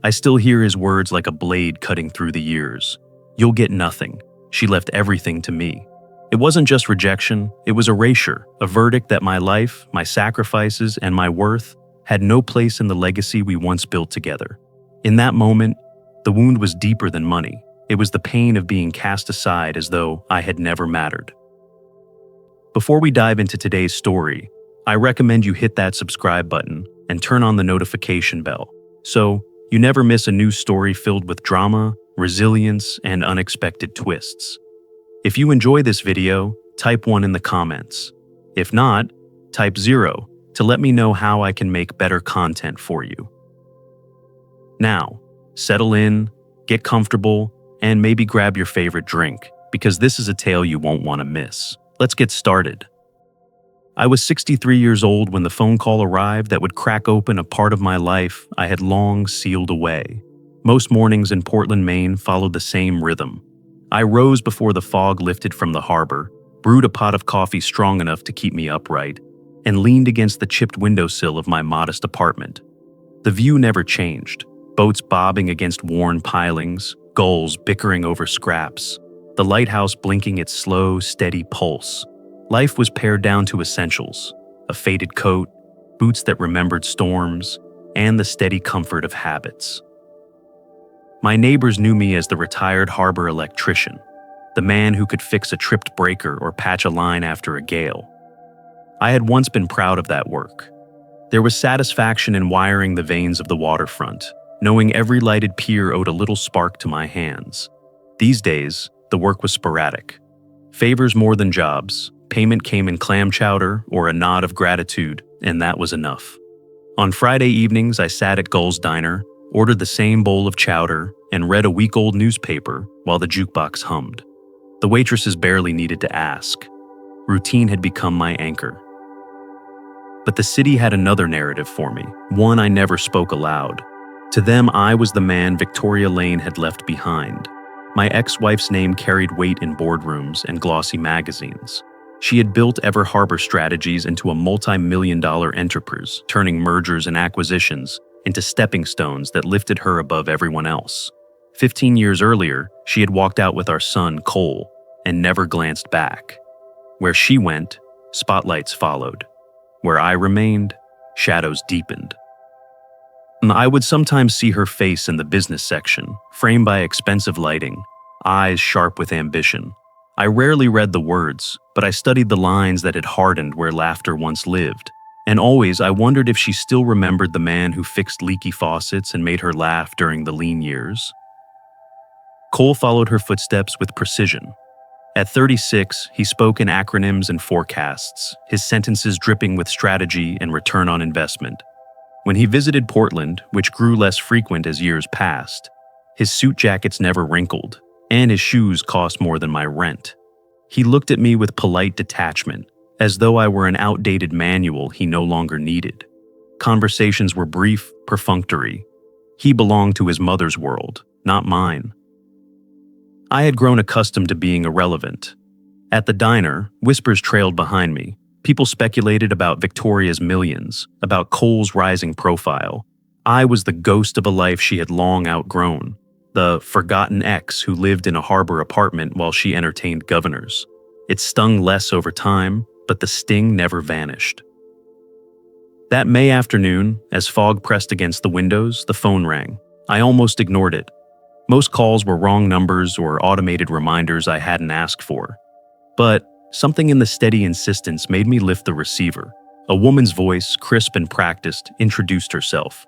I still hear his words like a blade cutting through the years. You'll get nothing. She left everything to me. It wasn't just rejection, it was erasure, a verdict that my life, my sacrifices, and my worth had no place in the legacy we once built together. In that moment, the wound was deeper than money. It was the pain of being cast aside as though I had never mattered. Before we dive into today's story, I recommend you hit that subscribe button and turn on the notification bell so you never miss a new story filled with drama, resilience, and unexpected twists. If you enjoy this video, type 1 in the comments. If not, type 0 to let me know how I can make better content for you. Now, settle in, get comfortable, and maybe grab your favorite drink, because this is a tale you won't want to miss. Let's get started. I was 63 years old when the phone call arrived that would crack open a part of my life I had long sealed away. Most mornings in Portland, Maine followed the same rhythm. I rose before the fog lifted from the harbor, brewed a pot of coffee strong enough to keep me upright, and leaned against the chipped windowsill of my modest apartment. The view never changed. Boats bobbing against worn pilings, gulls bickering over scraps, the lighthouse blinking its slow, steady pulse. Life was pared down to essentials: a faded coat, boots that remembered storms, and the steady comfort of habits. My neighbors knew me as the retired harbor electrician, the man who could fix a tripped breaker or patch a line after a gale. I had once been proud of that work. There was satisfaction in wiring the veins of the waterfront, knowing every lighted pier owed a little spark to my hands. These days, the work was sporadic. Favors more than jobs, payment came in clam chowder or a nod of gratitude, and that was enough. On Friday evenings, I sat at Gull's Diner, ordered the same bowl of chowder, and read a week-old newspaper while the jukebox hummed. The waitresses barely needed to ask. Routine had become my anchor. But the city had another narrative for me, one I never spoke aloud. To them, I was the man Victoria Lane had left behind. My ex-wife's name carried weight in boardrooms and glossy magazines. She had built Ever Harbor Strategies into a multi-million-dollar enterprise, turning mergers and acquisitions into stepping stones that lifted her above everyone else. 15 years earlier, she had walked out with our son, Cole, and never glanced back. Where she went, spotlights followed. Where I remained, shadows deepened. I would sometimes see her face in the business section, framed by expensive lighting, eyes sharp with ambition. I rarely read the words, but I studied the lines that had hardened where laughter once lived. And always I wondered if she still remembered the man who fixed leaky faucets and made her laugh during the lean years. Cole followed her footsteps with precision. At 36, he spoke in acronyms and forecasts, his sentences dripping with strategy and return on investment. When he visited Portland, which grew less frequent as years passed, his suit jackets never wrinkled, and his shoes cost more than my rent. He looked at me with polite detachment, as though I were an outdated manual he no longer needed. Conversations were brief, perfunctory. He belonged to his mother's world, not mine. I had grown accustomed to being irrelevant. At the diner, whispers trailed behind me. People speculated about Victoria's millions, about Cole's rising profile. I was the ghost of a life she had long outgrown, the forgotten ex who lived in a harbor apartment while she entertained governors. It stung less over time, but the sting never vanished. That May afternoon, as fog pressed against the windows, the phone rang. I almost ignored it. Most calls were wrong numbers or automated reminders I hadn't asked for. But something in the steady insistence made me lift the receiver. A woman's voice, crisp and practiced, introduced herself.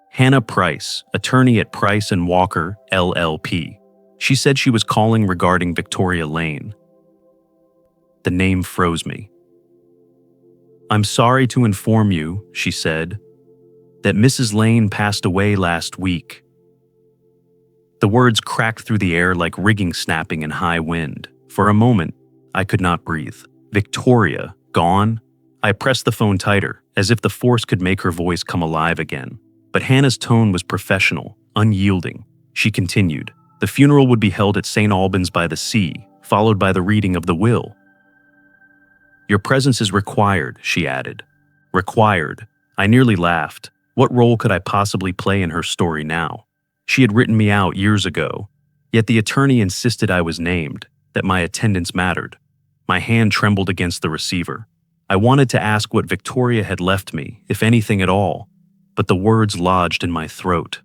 Hannah Price, attorney at Price & Walker, LLP. She said she was calling regarding Victoria Lane. The name froze me. "I'm sorry to inform you," she said, "that Mrs. Lane passed away last week." The words cracked through the air like rigging snapping in high wind. For a moment, I could not breathe. Victoria, gone? I pressed the phone tighter, as if the force could make her voice come alive again. But Hannah's tone was professional, unyielding. She continued. The funeral would be held at St. Albans by the Sea, followed by the reading of the will. "Your presence is required," she added. Required. I nearly laughed. What role could I possibly play in her story now? She had written me out years ago, yet the attorney insisted I was named, that my attendance mattered. My hand trembled against the receiver. I wanted to ask what Victoria had left me, if anything at all, but the words lodged in my throat.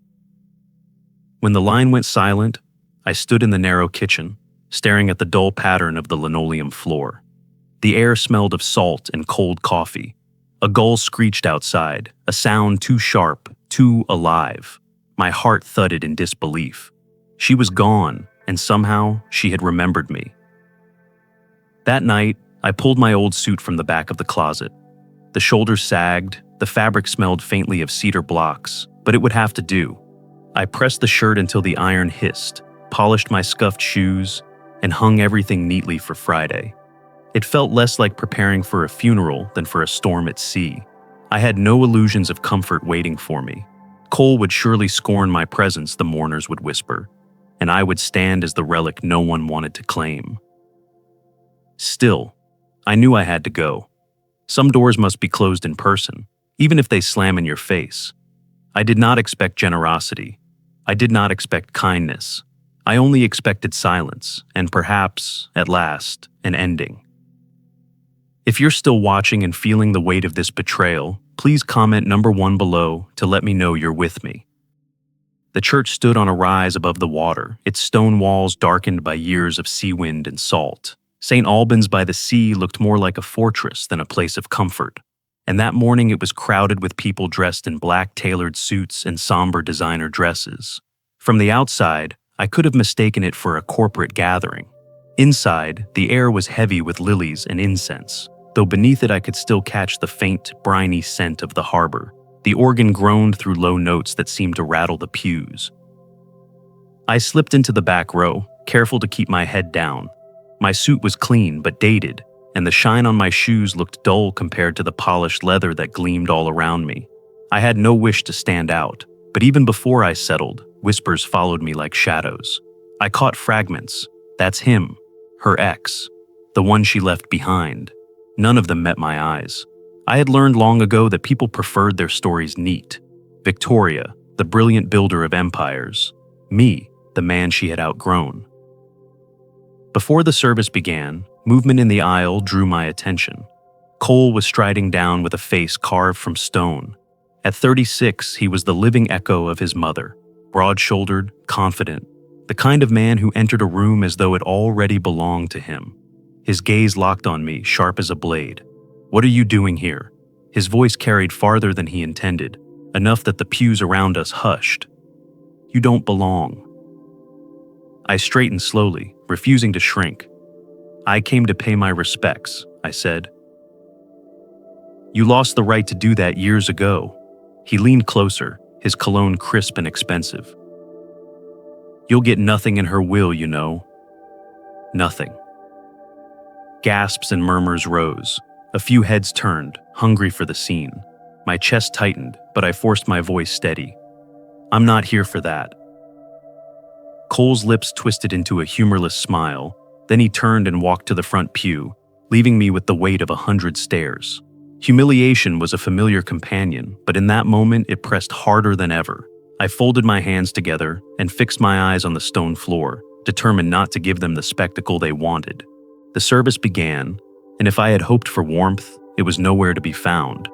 When the line went silent, I stood in the narrow kitchen, staring at the dull pattern of the linoleum floor. The air smelled of salt and cold coffee. A gull screeched outside, a sound too sharp, too alive. My heart thudded in disbelief. She was gone, and somehow she had remembered me. That night, I pulled my old suit from the back of the closet. The shoulders sagged, the fabric smelled faintly of cedar blocks, but it would have to do. I pressed the shirt until the iron hissed, polished my scuffed shoes, and hung everything neatly for Friday. It felt less like preparing for a funeral than for a storm at sea. I had no illusions of comfort waiting for me. Cole would surely scorn my presence, the mourners would whisper, and I would stand as the relic no one wanted to claim. Still, I knew I had to go. Some doors must be closed in person, even if they slam in your face. I did not expect generosity. I did not expect kindness. I only expected silence, and perhaps, at last, an ending. If you're still watching and feeling the weight of this betrayal, please comment number 1 below to let me know you're with me. The church stood on a rise above the water, its stone walls darkened by years of sea wind and salt. St. Albans by the sea looked more like a fortress than a place of comfort, and that morning it was crowded with people dressed in black tailored suits and somber designer dresses. From the outside, I could have mistaken it for a corporate gathering. Inside, the air was heavy with lilies and incense, though beneath it I could still catch the faint, briny scent of the harbor. The organ groaned through low notes that seemed to rattle the pews. I slipped into the back row, careful to keep my head down. My suit was clean but dated, and the shine on my shoes looked dull compared to the polished leather that gleamed all around me. I had no wish to stand out, but even before I settled, whispers followed me like shadows. I caught fragments. That's him, her ex, the one she left behind. None of them met my eyes. I had learned long ago that people preferred their stories neat. Victoria, the brilliant builder of empires. Me, the man she had outgrown. Before the service began, movement in the aisle drew my attention. Cole was striding down with a face carved from stone. At 36, he was the living echo of his mother, broad-shouldered, confident, the kind of man who entered a room as though it already belonged to him. His gaze locked on me, sharp as a blade. "What are you doing here?" His voice carried farther than he intended, enough that the pews around us hushed. "You don't belong." I straightened slowly, refusing to shrink. "I came to pay my respects," I said. "You lost the right to do that years ago." He leaned closer, his cologne crisp and expensive. "You'll get nothing in her will, you know." Nothing. Gasps and murmurs rose. A few heads turned, hungry for the scene. My chest tightened, but I forced my voice steady. "I'm not here for that." Cole's lips twisted into a humorless smile, then he turned and walked to the front pew, leaving me with the weight of 100 stares. Humiliation was a familiar companion, but in that moment it pressed harder than ever. I folded my hands together and fixed my eyes on the stone floor, determined not to give them the spectacle they wanted. The service began, and if I had hoped for warmth, it was nowhere to be found.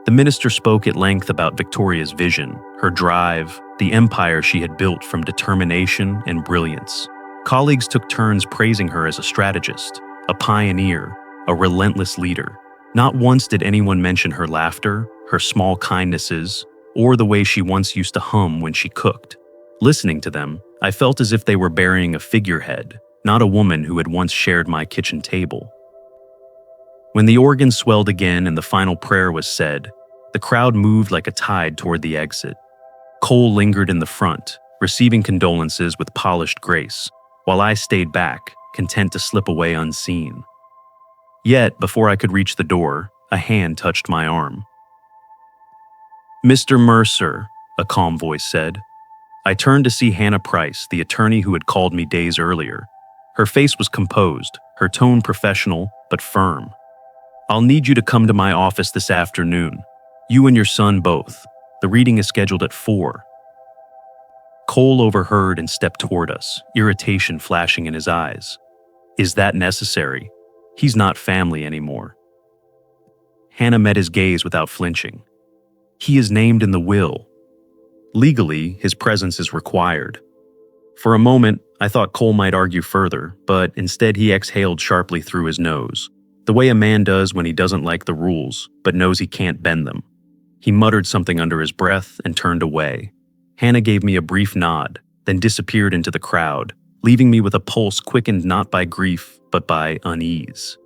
The minister spoke at length about Victoria's vision, her drive, the empire she had built from determination and brilliance. Colleagues took turns praising her as a strategist, a pioneer, a relentless leader. Not once did anyone mention her laughter, her small kindnesses, or the way she once used to hum when she cooked. Listening to them, I felt as if they were burying a figurehead, not a woman who had once shared my kitchen table. When the organ swelled again and the final prayer was said, the crowd moved like a tide toward the exit. Cole lingered in the front, receiving condolences with polished grace, while I stayed back, content to slip away unseen. Yet, before I could reach the door, a hand touched my arm. "Mr. Mercer," a calm voice said. I turned to see Hannah Price, the attorney who had called me days earlier. Her face was composed, her tone professional, but firm. "I'll need you to come to my office this afternoon. You and your son both. The reading is scheduled at 4. Cole overheard and stepped toward us, irritation flashing in his eyes. Is that necessary? He's not family anymore. Hannah met his gaze without flinching. He is named in the will. Legally, his presence is required. For a moment, I thought Cole might argue further, but instead he exhaled sharply through his nose, the way a man does when he doesn't like the rules, but knows he can't bend them. He muttered something under his breath and turned away. Hannah gave me a brief nod, then disappeared into the crowd, leaving me with a pulse quickened not by grief, but by unease.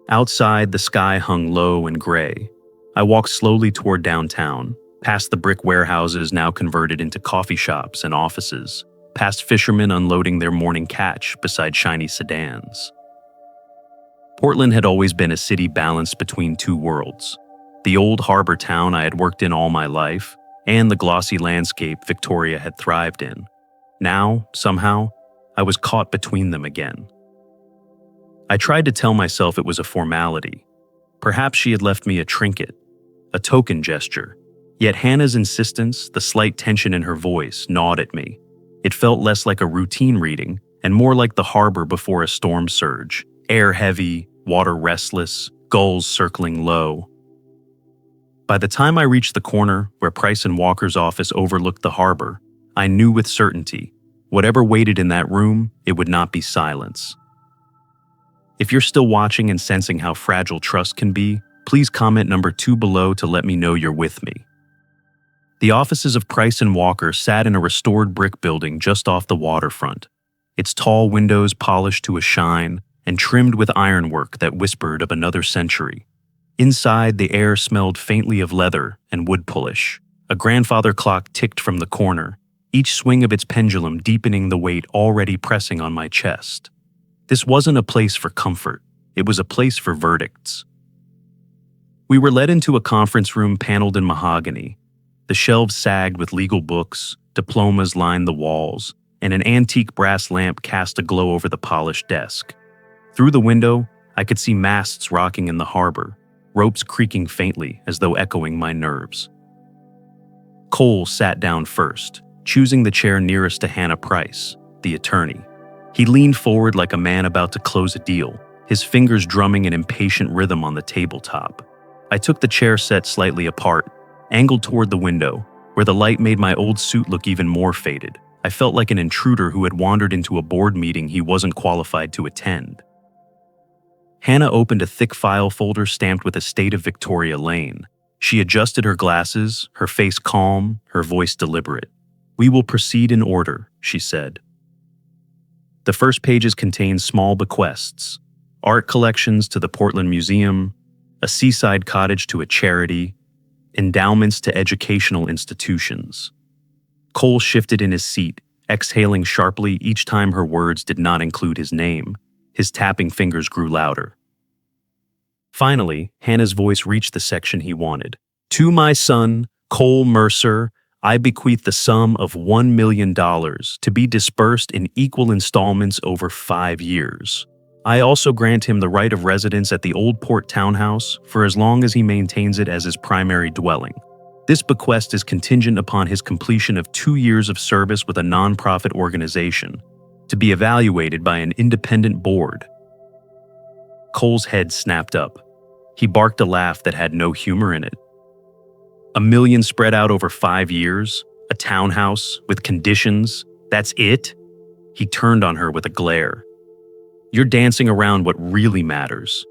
Outside, the sky hung low and gray. I walked slowly toward downtown, past the brick warehouses now converted into coffee shops and offices, past fishermen unloading their morning catch beside shiny sedans. Portland had always been a city balanced between two worlds: the old harbor town I had worked in all my life, and the glossy landscape Victoria had thrived in. Now, somehow, I was caught between them again. I tried to tell myself it was a formality. Perhaps she had left me a trinket, a token gesture. Yet Hannah's insistence, the slight tension in her voice, gnawed at me. It felt less like a routine reading and more like the harbor before a storm surge, air heavy, water restless, gulls circling low. By the time I reached the corner where Price and Walker's office overlooked the harbor, I knew with certainty, whatever waited in that room, it would not be silence. If you're still watching and sensing how fragile trust can be, please comment number 2 below to let me know you're with me. The offices of Price and Walker sat in a restored brick building just off the waterfront, its tall windows polished to a shine and trimmed with ironwork that whispered of another century. Inside, the air smelled faintly of leather and wood polish. A grandfather clock ticked from the corner, each swing of its pendulum deepening the weight already pressing on my chest. This wasn't a place for comfort. It was a place for verdicts. We were led into a conference room paneled in mahogany. The shelves sagged with legal books, diplomas lined the walls, and an antique brass lamp cast a glow over the polished desk. Through the window, I could see masts rocking in the harbor, ropes creaking faintly as though echoing my nerves. Cole sat down first, choosing the chair nearest to Hannah Price, the attorney. He leaned forward like a man about to close a deal, his fingers drumming an impatient rhythm on the tabletop. I took the chair set slightly apart, angled toward the window, where the light made my old suit look even more faded. I felt like an intruder who had wandered into a board meeting he wasn't qualified to attend. Hannah opened a thick file folder stamped with a State of Victoria Lane. She adjusted her glasses, her face calm, her voice deliberate. "We will proceed in order," she said. The first pages contained small bequests, art collections to the Portland Museum, a seaside cottage to a charity, endowments to educational institutions. Cole shifted in his seat, exhaling sharply each time her words did not include his name. His tapping fingers grew louder. Finally, Hannah's voice reached the section he wanted. "To my son, Cole Mercer, I bequeath the sum of $1 million to be dispersed in equal installments over 5 years. I also grant him the right of residence at the Old Port Townhouse for as long as he maintains it as his primary dwelling. This bequest is contingent upon his completion of 2 years of service with a nonprofit organization, to be evaluated by an independent board." Cole's head snapped up. He barked a laugh that had no humor in it. $1 million spread out over 5 years? A townhouse with conditions? That's it? He turned on her with a glare. "You're dancing around what really matters.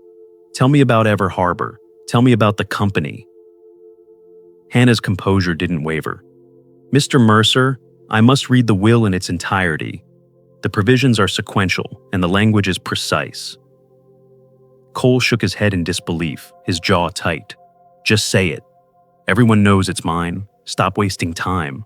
Tell me about Ever Harbor. Tell me about the company." Hannah's composure didn't waver. "Mr. Mercer, I must read the will in its entirety. The provisions are sequential, and the language is precise." Cole shook his head in disbelief, his jaw tight. "Just say it. Everyone knows it's mine. Stop wasting time."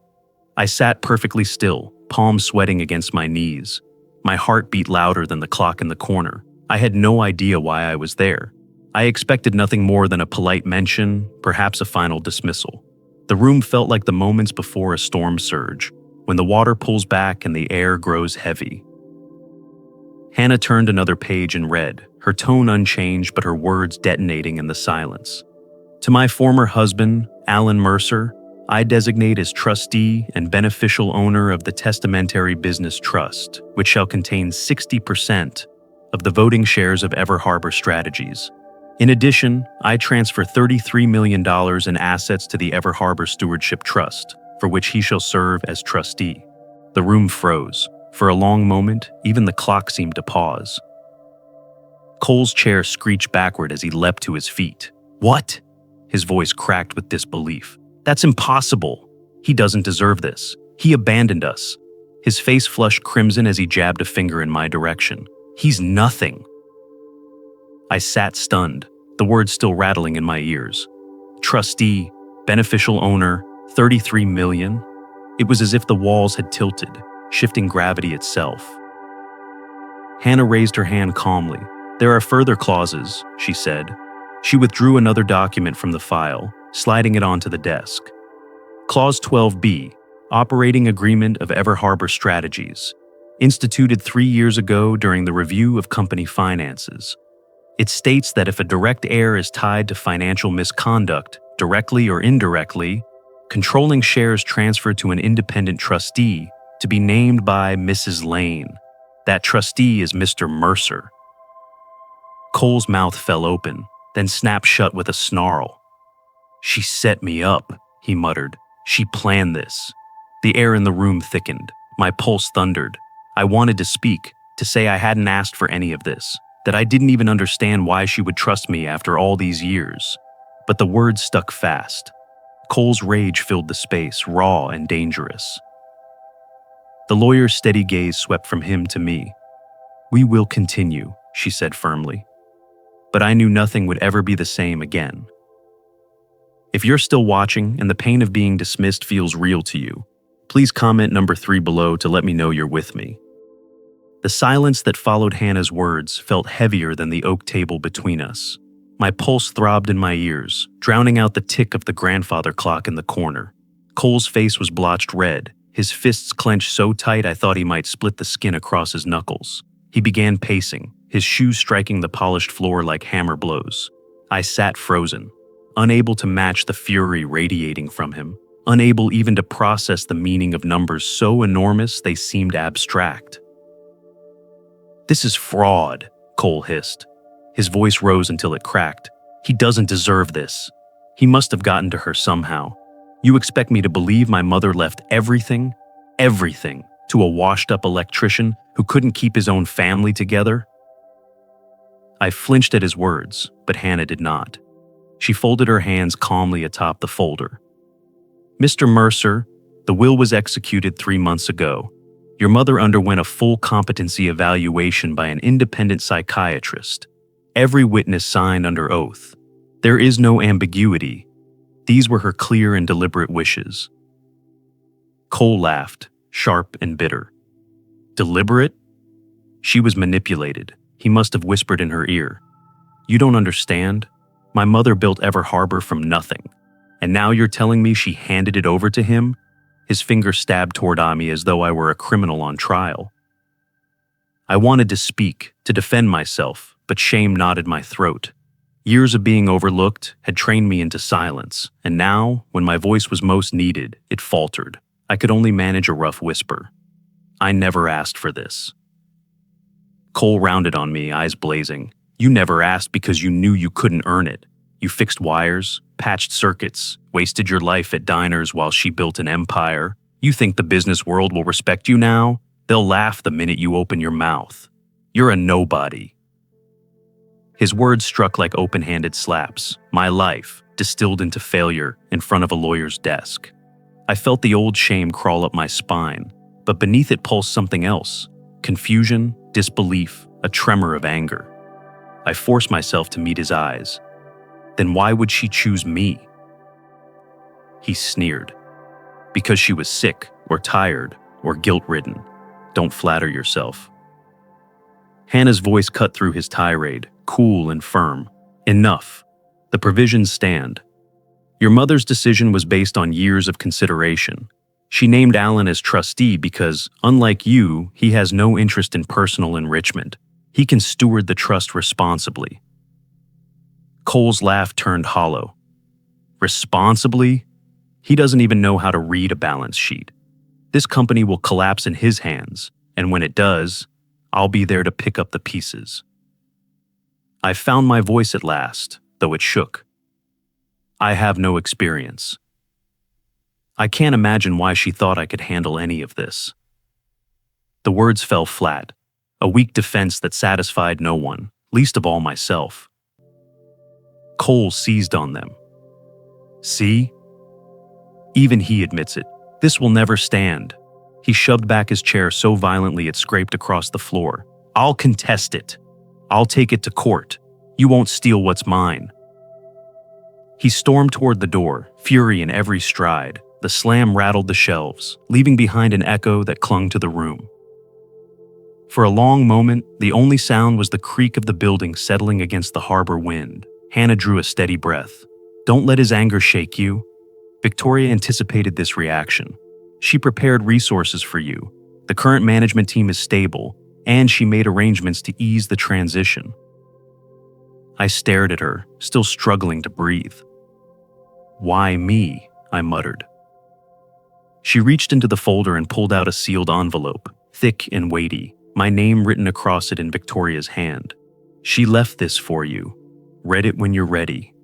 I sat perfectly still, palms sweating against my knees. My heart beat louder than the clock in the corner. I had no idea why I was there. I expected nothing more than a polite mention, perhaps a final dismissal. The room felt like the moments before a storm surge, when the water pulls back and the air grows heavy. Hannah turned another page and read, her tone unchanged but her words detonating in the silence. To my former husband, Alan Mercer, I designate as trustee and beneficial owner of the Testamentary Business Trust, which shall contain 60% of the voting shares of Ever Harbor Strategies. In addition, I transfer $33 million in assets to the Ever Harbor Stewardship Trust, for which he shall serve as trustee. The room froze. For a long moment, even the clock seemed to pause. Cole's chair screeched backward as he leapt to his feet. "What?" His voice cracked with disbelief. "That's impossible. He doesn't deserve this. He abandoned us." His face flushed crimson as he jabbed a finger in my direction. "He's nothing." I sat stunned, the words still rattling in my ears. Trustee, beneficial owner, 33 million. It was as if the walls had tilted, shifting gravity itself. Hannah raised her hand calmly. "There are further clauses," she said. She withdrew another document from the file, sliding it onto the desk. Clause 12B, Operating Agreement of Ever Harbor Strategies, instituted 3 years ago during the review of company finances. It states that if a direct heir is tied to financial misconduct, directly or indirectly, controlling shares transferred to an independent trustee to be named by Mrs. Lane. That trustee is Mr. Mercer. Cole's mouth fell open, then snapped shut with a snarl. "She set me up," he muttered. "She planned this." The air in the room thickened. My pulse thundered. I wanted to speak, to say I hadn't asked for any of this, that I didn't even understand why she would trust me after all these years. But the words stuck fast. Cole's rage filled the space, raw and dangerous. The lawyer's steady gaze swept from him to me. "We will continue," she said firmly. But I knew nothing would ever be the same again. If you're still watching and the pain of being dismissed feels real to you, please comment number 3 below to let me know you're with me. The silence that followed Hannah's words felt heavier than the oak table between us. My pulse throbbed in my ears, drowning out the tick of the grandfather clock in the corner. Cole's face was blotched red, his fists clenched so tight I thought he might split the skin across his knuckles. He began pacing, his shoes striking the polished floor like hammer blows. I sat frozen, unable to match the fury radiating from him, unable even to process the meaning of numbers so enormous they seemed abstract. "This is fraud," Cole hissed. His voice rose until it cracked. "He doesn't deserve this. He must have gotten to her somehow. You expect me to believe my mother left everything, to a washed-up electrician who couldn't keep his own family together?" I flinched at his words, but Hannah did not. She folded her hands calmly atop the folder. "Mr. Mercer, the will was executed 3 months ago. Your mother underwent a full competency evaluation by an independent psychiatrist. Every witness signed under oath. There is no ambiguity. These were her clear and deliberate wishes." Cole laughed, sharp and bitter. "Deliberate?" She was manipulated. He must have whispered in her ear. "You don't understand. My mother built Ever Harbor from nothing. And now you're telling me she handed it over to him?" His finger stabbed toward me as though I were a criminal on trial. I wanted to speak, to defend myself, but shame knotted my throat. Years of being overlooked had trained me into silence, and now, when my voice was most needed, it faltered. I could only manage a rough whisper. "I never asked for this." Cole rounded on me, eyes blazing. "You never asked because you knew you couldn't earn it. You fixed wires, patched circuits, wasted your life at diners while she built an empire. You think the business world will respect you now? They'll laugh the minute you open your mouth. You're a nobody." His words struck like open-handed slaps. My life, distilled into failure, in front of a lawyer's desk. I felt the old shame crawl up my spine, but beneath it pulsed something else. Confusion, disbelief, a tremor of anger. I forced myself to meet his eyes. "Then why would she choose me?" He sneered. "Because she was sick, or tired, or guilt-ridden. Don't flatter yourself." Hannah's voice cut through his tirade, cool and firm. "Enough. The provisions stand. Your mother's decision was based on years of consideration. She named Alan as trustee because, unlike you, he has no interest in personal enrichment. He can steward the trust responsibly." Cole's laugh turned hollow. Responsibly? He doesn't even know how to read a balance sheet. This company will collapse in his hands, and when it does, I'll be there to pick up the pieces. I found my voice at last, though it shook. I have no experience. I can't imagine why she thought I could handle any of this. The words fell flat, a weak defense that satisfied no one, least of all myself. Cole seized on them. See? Even he admits it. This will never stand. He shoved back his chair so violently it scraped across the floor. I'll contest it. I'll take it to court. You won't steal what's mine. He stormed toward the door, fury in every stride. The slam rattled the shelves, leaving behind an echo that clung to the room. For a long moment, the only sound was the creak of the building settling against the harbor wind. Hannah drew a steady breath. Don't let his anger shake you. Victoria anticipated this reaction. She prepared resources for you. The current management team is stable, and she made arrangements to ease the transition. I stared at her, still struggling to breathe. Why me? I muttered. She reached into the folder and pulled out a sealed envelope, thick and weighty, my name written across it in Victoria's hand. She left this for you. Read it when you're ready.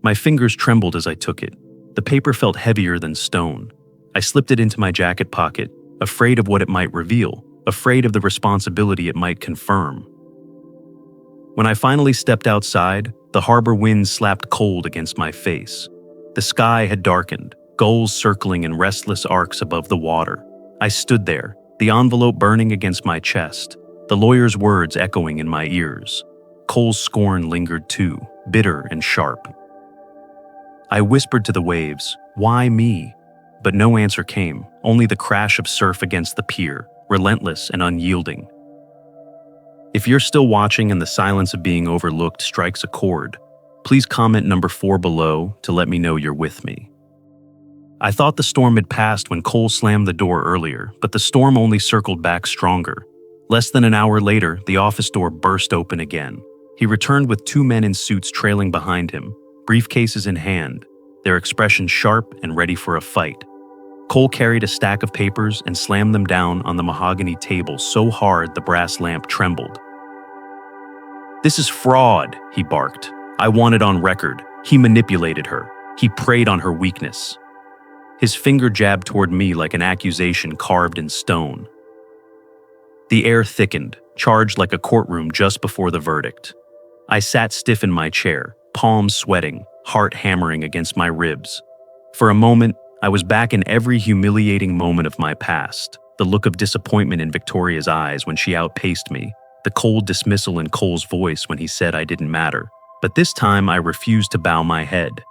My fingers trembled as I took it. The paper felt heavier than stone. I slipped it into my jacket pocket, afraid of what it might reveal, afraid of the responsibility it might confirm. When I finally stepped outside, the harbor wind slapped cold against my face. The sky had darkened, gulls circling in restless arcs above the water. I stood there, the envelope burning against my chest, the lawyer's words echoing in my ears. Cole's scorn lingered too, bitter and sharp. I whispered to the waves, "Why me?" But no answer came, only the crash of surf against the pier, relentless and unyielding. If you're still watching and the silence of being overlooked strikes a chord, please comment number 4 below to let me know you're with me. I thought the storm had passed when Cole slammed the door earlier, but the storm only circled back stronger. Less than an hour later, the office door burst open again. He returned with 2 men in suits trailing behind him, briefcases in hand, their expressions sharp and ready for a fight. Cole carried a stack of papers and slammed them down on the mahogany table so hard the brass lamp trembled. "This is fraud," he barked. "I want it on record. He manipulated her. He preyed on her weakness." His finger jabbed toward me like an accusation carved in stone. The air thickened, charged like a courtroom just before the verdict. I sat stiff in my chair, palms sweating, heart hammering against my ribs. For a moment, I was back in every humiliating moment of my past. The look of disappointment in Victoria's eyes when she outpaced me, the cold dismissal in Cole's voice when he said I didn't matter. But this time I refused to bow my head.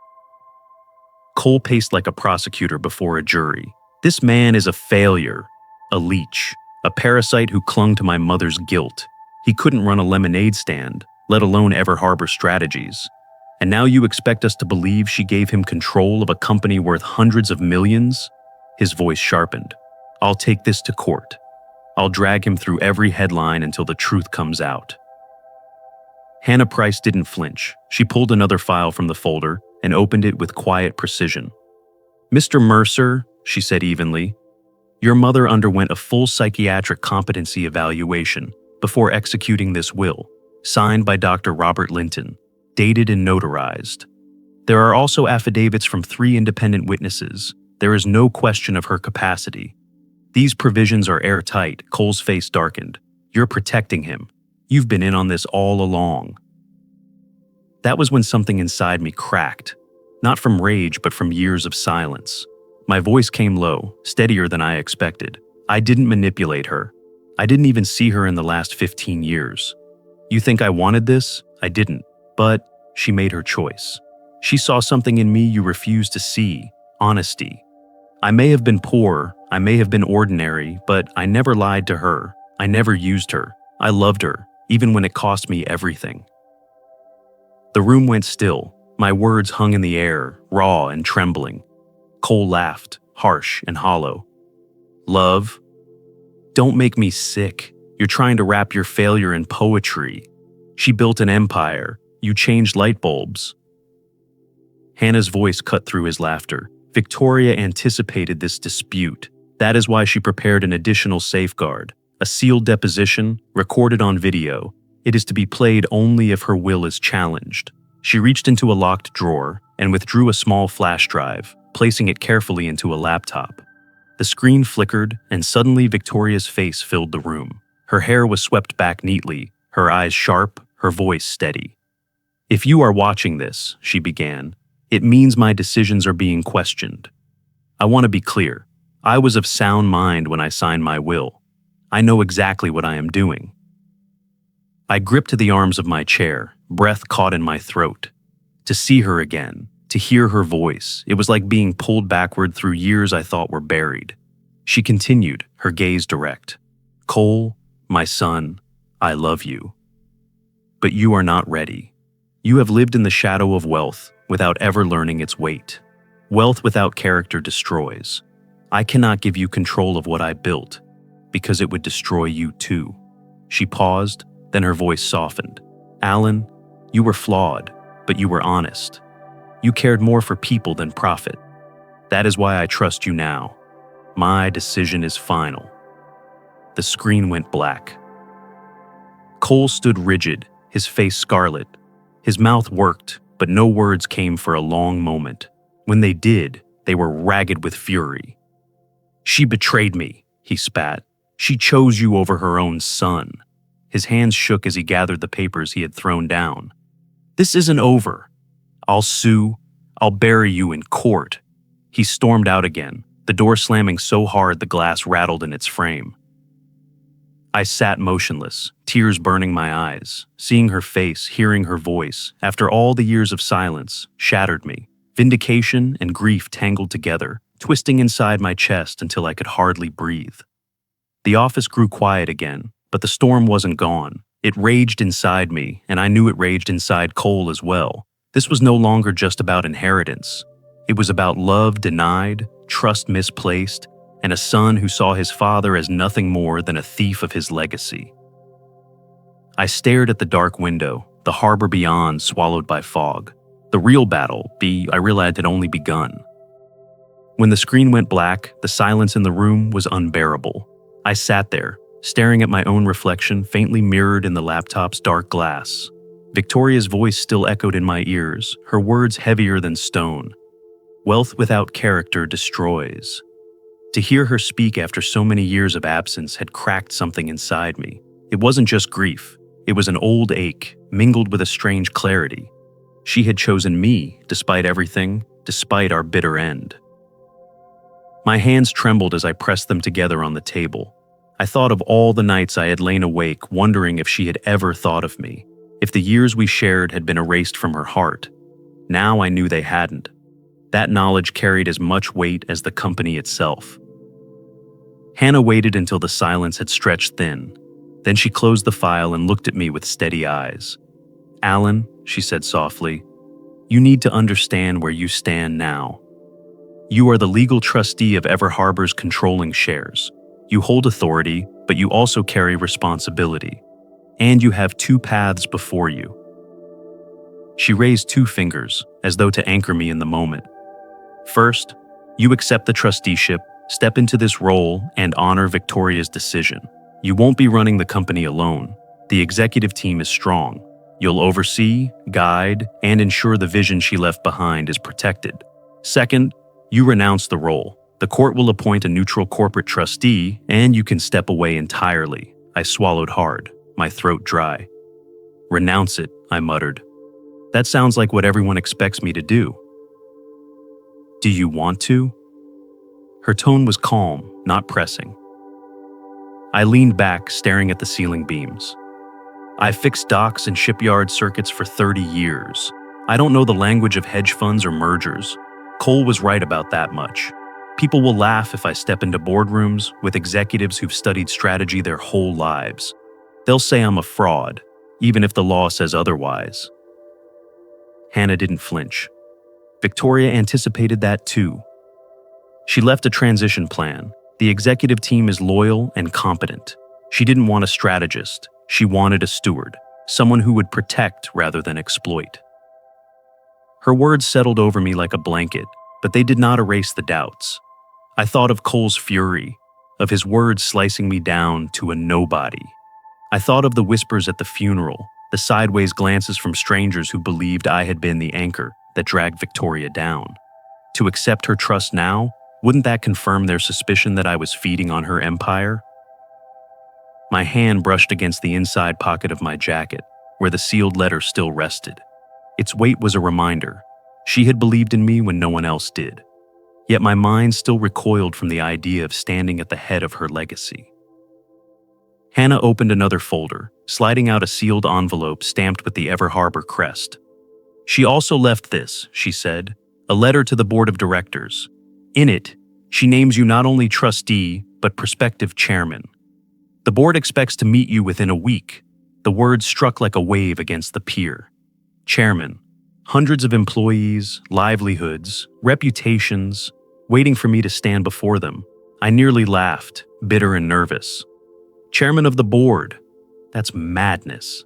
Cole paced like a prosecutor before a jury. This man is a failure, a leech, a parasite who clung to my mother's guilt. He couldn't run a lemonade stand, let alone ever harbor strategies. And now you expect us to believe she gave him control of a company worth hundreds of millions? His voice sharpened. I'll take this to court. I'll drag him through every headline until the truth comes out. Hannah Price didn't flinch. She pulled another file from the folder and opened it with quiet precision. "Mr. Mercer," she said evenly, "your mother underwent a full psychiatric competency evaluation before executing this will, signed by Dr. Robert Linton, dated and notarized. There are also affidavits from 3 independent witnesses. There is no question of her capacity. These provisions are airtight." Cole's face darkened. "You're protecting him. You've been in on this all along." That was when something inside me cracked, not from rage but from years of silence. My voice came low, steadier than I expected. I didn't manipulate her. I didn't even see her in the last 15 years. You think I wanted this? I didn't. But she made her choice. She saw something in me you refused to see: honesty. I may have been poor, I may have been ordinary, but I never lied to her. I never used her. I loved her, even when it cost me everything. The room went still. My words hung in the air, raw and trembling. Cole laughed, harsh and hollow. "Love? Don't make me sick. You're trying to wrap your failure in poetry. She built an empire. You changed light bulbs." Hannah's voice cut through his laughter. Victoria anticipated this dispute. That is why she prepared an additional safeguard, a sealed deposition, recorded on video. It is to be played only if her will is challenged. She reached into a locked drawer and withdrew a small flash drive, placing it carefully into a laptop. The screen flickered, and suddenly Victoria's face filled the room. Her hair was swept back neatly, her eyes sharp, her voice steady. "If you are watching this," she began, "it means my decisions are being questioned. I want to be clear. I was of sound mind when I signed my will. I know exactly what I am doing." I gripped the arms of my chair, breath caught in my throat. To see her again, to hear her voice, it was like being pulled backward through years I thought were buried. She continued, her gaze direct. "Cole, my son, I love you. But you are not ready. You have lived in the shadow of wealth without ever learning its weight. Wealth without character destroys. I cannot give you control of what I built, because it would destroy you too." She paused, then her voice softened. "Alan, you were flawed, but you were honest. You cared more for people than profit. That is why I trust you now. My decision is final." The screen went black. Cole stood rigid, his face scarlet. His mouth worked, but no words came for a long moment. When they did, they were ragged with fury. "She betrayed me," he spat. "She chose you over her own son." His hands shook as he gathered the papers he had thrown down. "This isn't over. I'll sue. I'll bury you in court." He stormed out again, the door slamming so hard the glass rattled in its frame. I sat motionless, tears burning my eyes. Seeing her face, hearing her voice, after all the years of silence, shattered me. Vindication and grief tangled together, twisting inside my chest until I could hardly breathe. The office grew quiet again, but the storm wasn't gone. It raged inside me, and I knew it raged inside Cole as well. This was no longer just about inheritance. It was about love denied, trust misplaced, and a son who saw his father as nothing more than a thief of his legacy. I stared at the dark window, the harbor beyond swallowed by fog. The real battle, I realized, had only begun. When the screen went black, the silence in the room was unbearable. I sat there, staring at my own reflection faintly mirrored in the laptop's dark glass. Victoria's voice still echoed in my ears, her words heavier than stone. "Wealth without character destroys." To hear her speak after so many years of absence had cracked something inside me. It wasn't just grief. It was an old ache, mingled with a strange clarity. She had chosen me, despite everything, despite our bitter end. My hands trembled as I pressed them together on the table. I thought of all the nights I had lain awake, wondering if she had ever thought of me, if the years we shared had been erased from her heart. Now I knew they hadn't. That knowledge carried as much weight as the company itself. Hannah waited until the silence had stretched thin. Then she closed the file and looked at me with steady eyes. "Alan," she said softly, "you need to understand where you stand now. You are the legal trustee of Ever Harbor's controlling shares. You hold authority, but you also carry responsibility. And you have two paths before you." She raised two fingers, as though to anchor me in the moment. "First, you accept the trusteeship, step into this role, and honor Victoria's decision. You won't be running the company alone. The executive team is strong. You'll oversee, guide, and ensure the vision she left behind is protected. Second, you renounce the role. The court will appoint a neutral corporate trustee, and you can step away entirely." I swallowed hard, my throat dry. "Renounce it," I muttered. "That sounds like what everyone expects me to do." "Do you want to?" Her tone was calm, not pressing. I leaned back, staring at the ceiling beams. "I fixed docks and shipyard circuits for 30 years. I don't know the language of hedge funds or mergers. Cole was right about that much. People will laugh if I step into boardrooms with executives who've studied strategy their whole lives. They'll say I'm a fraud, even if the law says otherwise." Hannah didn't flinch. Victoria anticipated that too. She left a transition plan. The executive team is loyal and competent. She didn't want a strategist. She wanted a steward, someone who would protect rather than exploit. Her words settled over me like a blanket, but they did not erase the doubts. I thought of Cole's fury, of his words slicing me down to a nobody. I thought of the whispers at the funeral, the sideways glances from strangers who believed I had been the anchor that dragged Victoria down. To accept her trust now, wouldn't that confirm their suspicion that I was feeding on her empire? My hand brushed against the inside pocket of my jacket, where the sealed letter still rested. Its weight was a reminder. She had believed in me when no one else did. Yet my mind still recoiled from the idea of standing at the head of her legacy. Hannah opened another folder, sliding out a sealed envelope stamped with the Ever Harbor crest. She also left this, she said, a letter to the board of directors. In it, she names you not only trustee, but prospective chairman. The board expects to meet you within a week. The words struck like a wave against the pier. Chairman, hundreds of employees, livelihoods, reputations, waiting for me to stand before them. I nearly laughed, bitter and nervous. Chairman of the board. That's madness.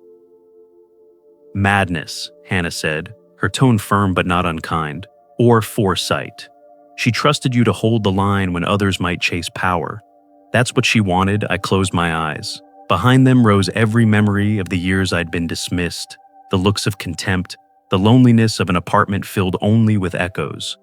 Madness, Hannah said, her tone firm but not unkind. Or foresight. She trusted you to hold the line when others might chase power. That's what she wanted. I closed my eyes. Behind them rose every memory of the years I'd been dismissed, the looks of contempt, the loneliness of an apartment filled only with echoes.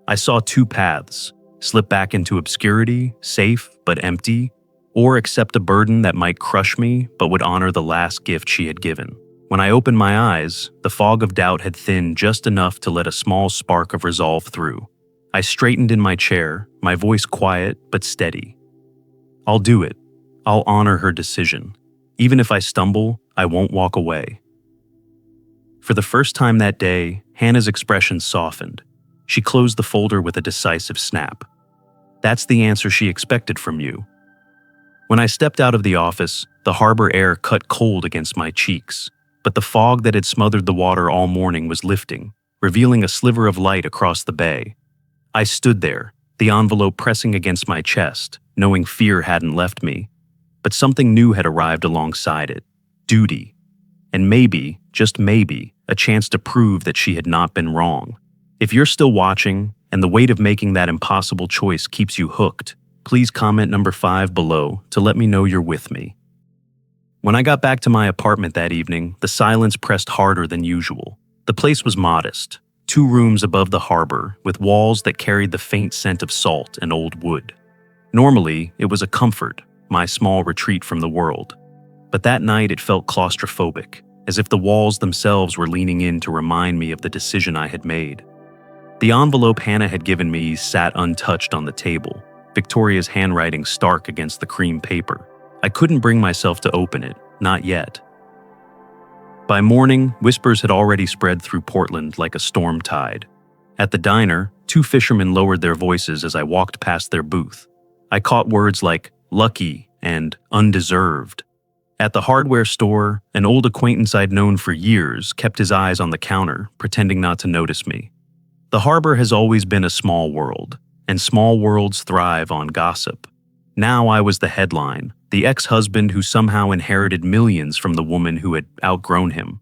I saw two paths: slip back into obscurity, safe but empty, or accept a burden that might crush me but would honor the last gift she had given. When I opened my eyes, the fog of doubt had thinned just enough to let a small spark of resolve through. I straightened in my chair, my voice quiet but steady. I'll do it. I'll honor her decision. Even if I stumble, I won't walk away. For the first time that day, Hannah's expression softened. She closed the folder with a decisive snap. That's the answer she expected from you. When I stepped out of the office, the harbor air cut cold against my cheeks, but the fog that had smothered the water all morning was lifting, revealing a sliver of light across the bay. I stood there, the envelope pressing against my chest, knowing fear hadn't left me. But something new had arrived alongside it: duty. And maybe, just maybe, a chance to prove that she had not been wrong. If you're still watching, and the weight of making that impossible choice keeps you hooked, please comment number 5 below to let me know you're with me. When I got back to my apartment that evening, the silence pressed harder than usual. The place was modest, 2 rooms above the harbor, with walls that carried the faint scent of salt and old wood. Normally, it was a comfort, my small retreat from the world. But that night it felt claustrophobic, as if the walls themselves were leaning in to remind me of the decision I had made. The envelope Hannah had given me sat untouched on the table, Victoria's handwriting stark against the cream paper. I couldn't bring myself to open it, not yet. By morning, whispers had already spread through Portland like a storm tide. At the diner, 2 fishermen lowered their voices as I walked past their booth. I caught words like lucky and undeserved. At the hardware store, an old acquaintance I'd known for years kept his eyes on the counter, pretending not to notice me. The harbor has always been a small world, and small worlds thrive on gossip. Now I was the headline, the ex-husband who somehow inherited millions from the woman who had outgrown him.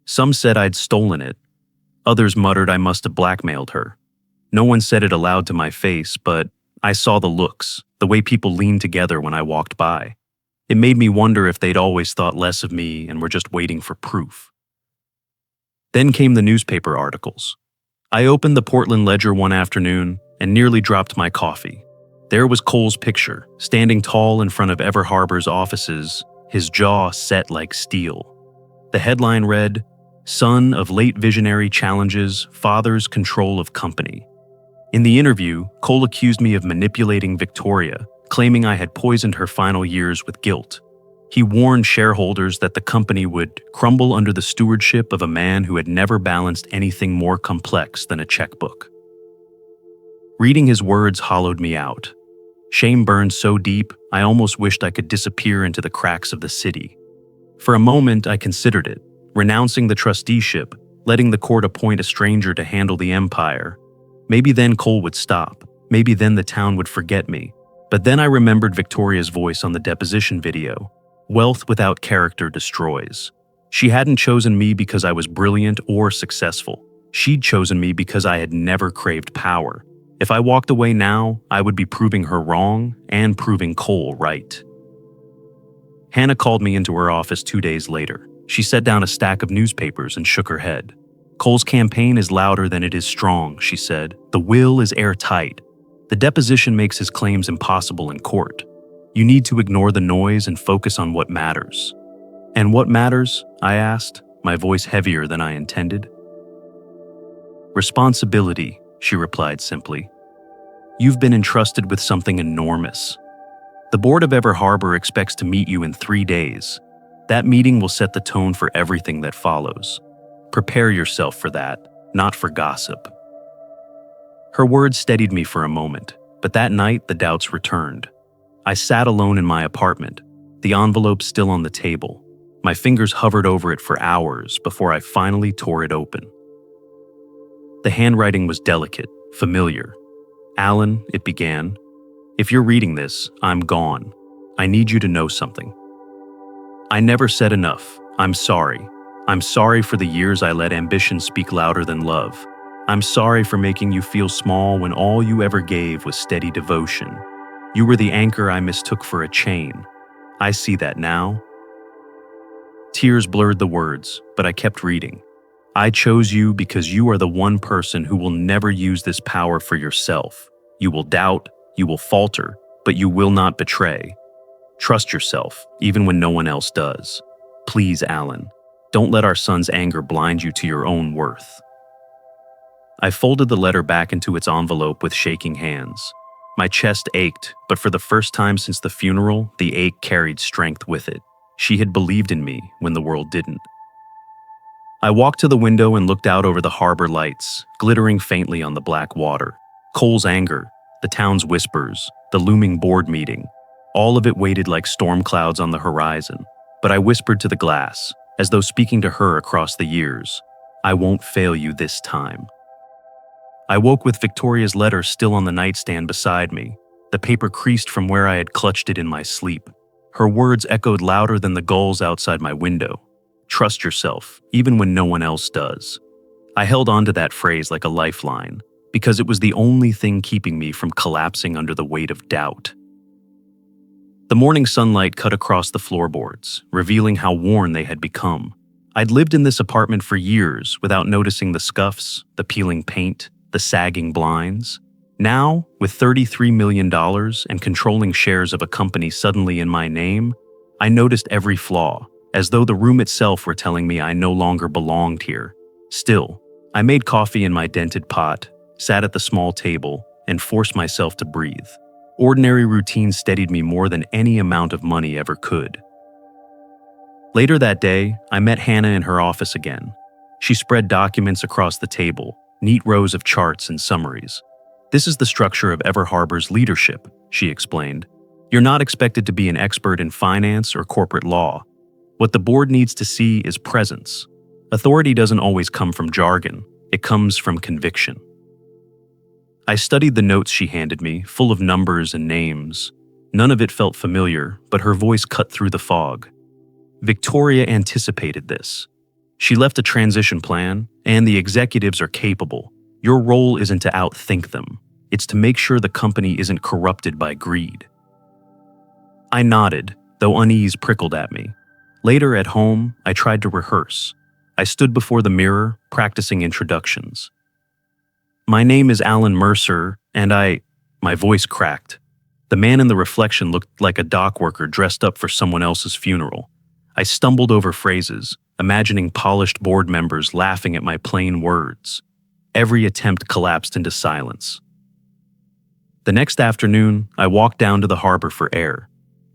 Some said I'd stolen it. Others muttered I must have blackmailed her. No one said it aloud to my face, but I saw the looks, the way people leaned together when I walked by. It made me wonder if they'd always thought less of me and were just waiting for proof. Then came the newspaper articles. I opened the Portland Ledger one afternoon and nearly dropped my coffee. There was Cole's picture, standing tall in front of Ever Harbor's offices, his jaw set like steel. The headline read, "Son of late visionary challenges, father's control of company." In the interview, Cole accused me of manipulating Victoria, claiming I had poisoned her final years with guilt. He warned shareholders that the company would crumble under the stewardship of a man who had never balanced anything more complex than a checkbook. Reading his words hollowed me out. Shame burned so deep, I almost wished I could disappear into the cracks of the city. For a moment, I considered it, renouncing the trusteeship, letting the court appoint a stranger to handle the empire. Maybe then Cole would stop. Maybe then the town would forget me. But then I remembered Victoria's voice on the deposition video. Wealth without character destroys. She hadn't chosen me because I was brilliant or successful. She'd chosen me because I had never craved power. If I walked away now, I would be proving her wrong and proving Cole right. Hannah called me into her office 2 days later. She set down a stack of newspapers and shook her head. Cole's campaign is louder than it is strong, she said. The will is airtight. The deposition makes his claims impossible in court. You need to ignore the noise and focus on what matters. And what matters? I asked, my voice heavier than I intended. Responsibility, she replied simply. You've been entrusted with something enormous. The board of Ever Harbor expects to meet you in 3 days. That meeting will set the tone for everything that follows. Prepare yourself for that, not for gossip. Her words steadied me for a moment, but that night the doubts returned. I sat alone in my apartment, the envelope still on the table. My fingers hovered over it for hours before I finally tore it open. The handwriting was delicate, familiar. Alan, it began, if you're reading this, I'm gone. I need you to know something. I never said enough. I'm sorry. I'm sorry for the years I let ambition speak louder than love. I'm sorry for making you feel small when all you ever gave was steady devotion. You were the anchor I mistook for a chain. I see that now. Tears blurred the words, but I kept reading. I chose you because you are the one person who will never use this power for yourself. You will doubt, you will falter, but you will not betray. Trust yourself, even when no one else does. Please, Alan, don't let our son's anger blind you to your own worth. I folded the letter back into its envelope with shaking hands. My chest ached, but for the first time since the funeral, the ache carried strength with it. She had believed in me when the world didn't. I walked to the window and looked out over the harbor lights, glittering faintly on the black water. Cole's anger, the town's whispers, the looming board meeting, all of it waited like storm clouds on the horizon. But I whispered to the glass, as though speaking to her across the years, I won't fail you this time. I woke with Victoria's letter still on the nightstand beside me. The paper creased from where I had clutched it in my sleep. Her words echoed louder than the gulls outside my window. Trust yourself, even when no one else does. I held on to that phrase like a lifeline, because it was the only thing keeping me from collapsing under the weight of doubt. The morning sunlight cut across the floorboards, revealing how worn they had become. I'd lived in this apartment for years without noticing the scuffs, the peeling paint, the sagging blinds. Now, with $33 million and controlling shares of a company suddenly in my name, I noticed every flaw, as though the room itself were telling me I no longer belonged here. Still, I made coffee in my dented pot, sat at the small table, and forced myself to breathe. Ordinary routine steadied me more than any amount of money ever could. Later that day, I met Hannah in her office again. She spread documents across the table, neat rows of charts and summaries. This is the structure of Ever Harbor's leadership, she explained. You're not expected to be an expert in finance or corporate law. What the board needs to see is presence. Authority doesn't always come from jargon, it comes from conviction. I studied the notes she handed me, full of numbers and names. None of it felt familiar, but her voice cut through the fog. Victoria anticipated this. She left a transition plan, and the executives are capable. Your role isn't to outthink them. It's to make sure the company isn't corrupted by greed. I nodded, though unease prickled at me. Later at home, I tried to rehearse. I stood before the mirror, practicing introductions. My name is Alan Mercer, and My voice cracked. The man in the reflection looked like a dock worker dressed up for someone else's funeral. I stumbled over phrases, imagining polished board members laughing at my plain words. Every attempt collapsed into silence. The next afternoon, I walked down to the harbor for air.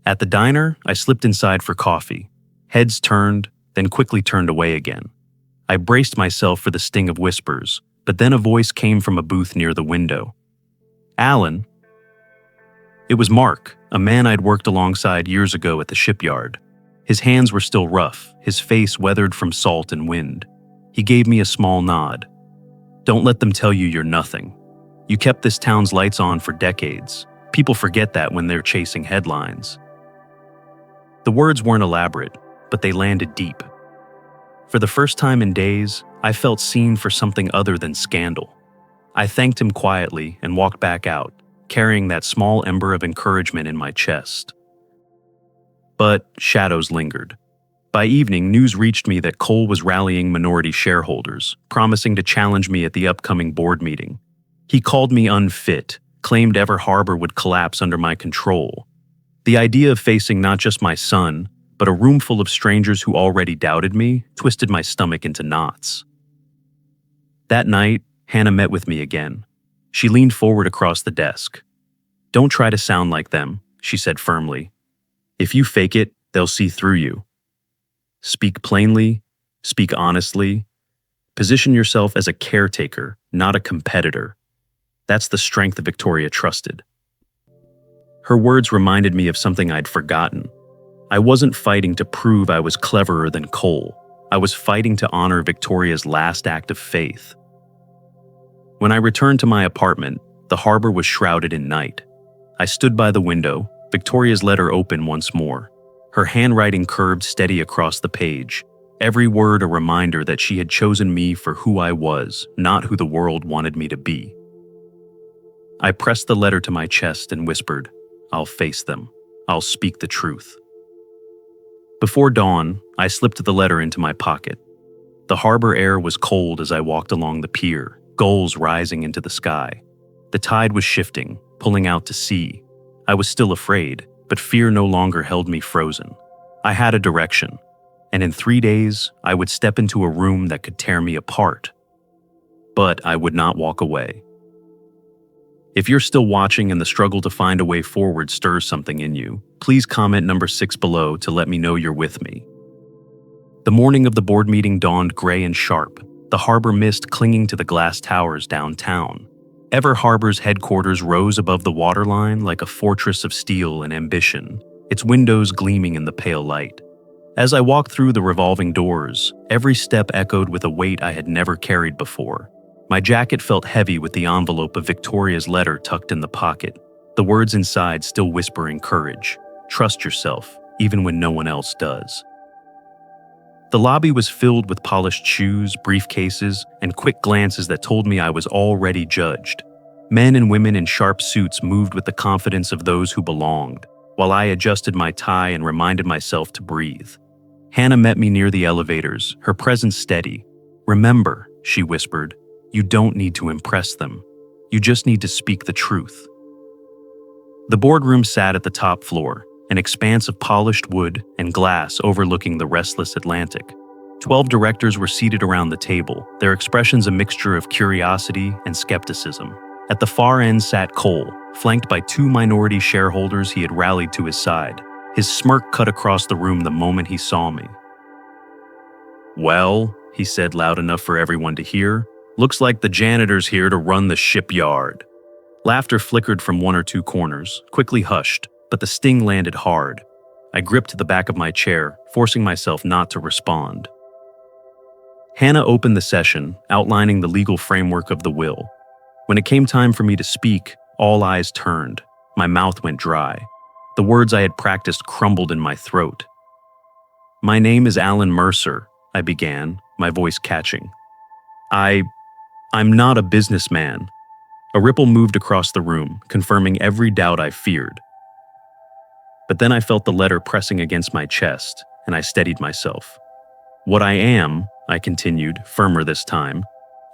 At the diner, I slipped inside for coffee. Heads turned, then quickly turned away again. I braced myself for the sting of whispers, but then a voice came from a booth near the window. Alan. It was Mark, a man I'd worked alongside years ago at the shipyard. His hands were still rough, his face weathered from salt and wind. He gave me a small nod. Don't let them tell you you're nothing. You kept this town's lights on for decades. People forget that when they're chasing headlines. The words weren't elaborate, but they landed deep. For the first time in days, I felt seen for something other than scandal. I thanked him quietly and walked back out, carrying that small ember of encouragement in my chest. But shadows lingered. By evening, news reached me that Cole was rallying minority shareholders, promising to challenge me at the upcoming board meeting. He called me unfit, claimed Ever Harbor would collapse under my control. The idea of facing not just my son, but a room full of strangers who already doubted me twisted my stomach into knots. That night, Hannah met with me again. She leaned forward across the desk. "Don't try to sound like them," she said firmly. "If you fake it, they'll see through you. Speak plainly, speak honestly, position yourself as a caretaker, not a competitor. That's the strength that Victoria trusted." Her words reminded me of something I'd forgotten. I wasn't fighting to prove I was cleverer than Cole. I was fighting to honor Victoria's last act of faith. When I returned to my apartment, the harbor was shrouded in night. I stood by the window, Victoria's letter open once more. Her handwriting curved steady across the page, every word a reminder that she had chosen me for who I was, not who the world wanted me to be. I pressed the letter to my chest and whispered, "I'll face them. I'll speak the truth." Before dawn, I slipped the letter into my pocket. The harbor air was cold as I walked along the pier, gulls rising into the sky. The tide was shifting, pulling out to sea. I was still afraid, but fear no longer held me frozen. I had a direction, and in 3 days, I would step into a room that could tear me apart. But I would not walk away. If you're still watching and the struggle to find a way forward stirs something in you, please comment number 6 below to let me know you're with me. The morning of the board meeting dawned gray and sharp, the harbor mist clinging to the glass towers downtown. Ever Harbor's headquarters rose above the waterline like a fortress of steel and ambition, its windows gleaming in the pale light. As I walked through the revolving doors, every step echoed with a weight I had never carried before. My jacket felt heavy with the envelope of Victoria's letter tucked in the pocket, the words inside still whispering courage. Trust yourself, even when no one else does. The lobby was filled with polished shoes, briefcases, and quick glances that told me I was already judged. Men and women in sharp suits moved with the confidence of those who belonged, while I adjusted my tie and reminded myself to breathe. Hannah met me near the elevators, her presence steady. "Remember," she whispered, "you don't need to impress them. You just need to speak the truth." The boardroom sat at the top floor, an expanse of polished wood and glass overlooking the restless Atlantic. 12 directors were seated around the table, their expressions a mixture of curiosity and skepticism. At the far end sat Cole, flanked by 2 minority shareholders he had rallied to his side. His smirk cut across the room the moment he saw me. "Well," he said loud enough for everyone to hear, "looks like the janitor's here to run the shipyard." Laughter flickered from 1 or 2 corners, quickly hushed, but the sting landed hard. I gripped the back of my chair, forcing myself not to respond. Hannah opened the session, outlining the legal framework of the will. When it came time for me to speak, all eyes turned. My mouth went dry. The words I had practiced crumbled in my throat. "My name is Alan Mercer," I began, my voice catching. I'm not a businessman." A ripple moved across the room, confirming every doubt I feared. But then I felt the letter pressing against my chest, and I steadied myself. "What I am," I continued, firmer this time,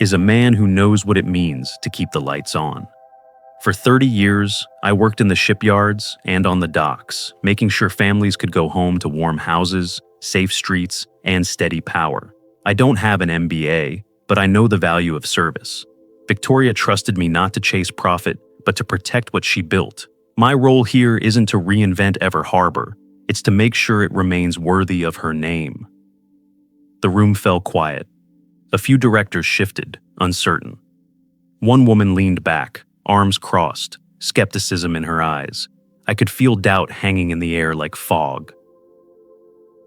"is a man who knows what it means to keep the lights on. For 30 years, I worked in the shipyards and on the docks, making sure families could go home to warm houses, safe streets, and steady power. I don't have an MBA, but I know the value of service. Victoria trusted me not to chase profit, but to protect what she built. My role here isn't to reinvent Ever Harbor, it's to make sure it remains worthy of her name." The room fell quiet. A few directors shifted, uncertain. One woman leaned back, arms crossed, skepticism in her eyes. I could feel doubt hanging in the air like fog.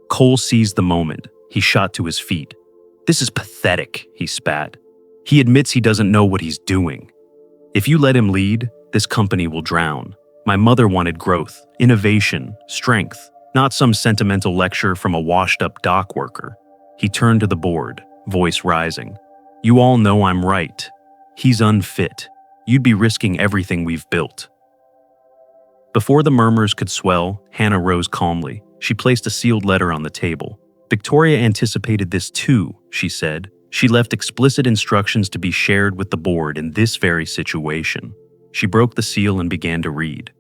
Cole seized the moment. He shot to his feet. "This is pathetic," he spat. "He admits he doesn't know what he's doing. If you let him lead, this company will drown. My mother wanted growth, innovation, strength, not some sentimental lecture from a washed-up dock worker. He turned to the board, voice rising. "You all know I'm right. He's unfit. You'd be risking everything we've built." Before the murmurs could swell, Hannah rose calmly. She placed a sealed letter on the table. "Victoria anticipated this too," she said. "She left explicit instructions to be shared with the board in this very situation." She broke the seal and began to read.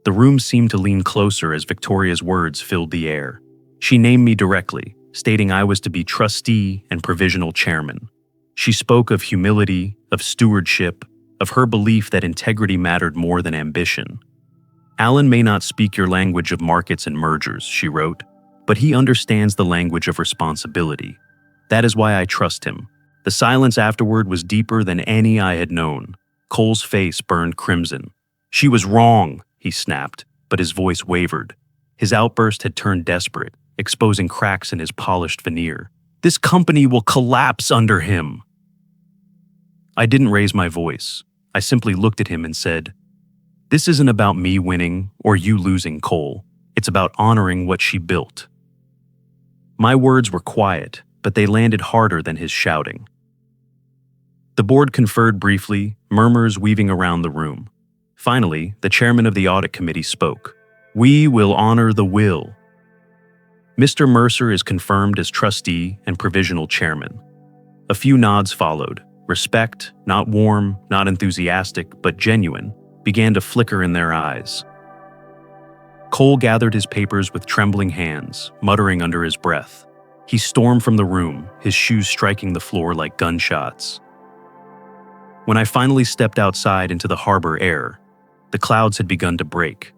The room seemed to lean closer as Victoria's words filled the air. She named me directly, stating I was to be trustee and provisional chairman. She spoke of humility, of stewardship, of her belief that integrity mattered more than ambition. "Alan may not speak your language of markets and mergers," she wrote, "but he understands the language of responsibility. That is why I trust him." The silence afterward was deeper than any I had known. Cole's face burned crimson. "She was wrong," he snapped, but his voice wavered. His outburst had turned desperate, exposing cracks in his polished veneer. "This company will collapse under him." I didn't raise my voice. I simply looked at him and said, "This isn't about me winning or you losing, Cole. It's about honoring what she built." My words were quiet, but they landed harder than his shouting. The board conferred briefly, murmurs weaving around the room. Finally, the chairman of the audit committee spoke. "We will honor the will." Mr. Mercer is confirmed as trustee and provisional chairman. A few nods followed. Respect, not warm, not enthusiastic, but genuine, began to flicker in their eyes. Cole gathered his papers with trembling hands, muttering under his breath. He stormed from the room, his shoes striking the floor like gunshots. When I finally stepped outside into the harbor air, the clouds had begun to break.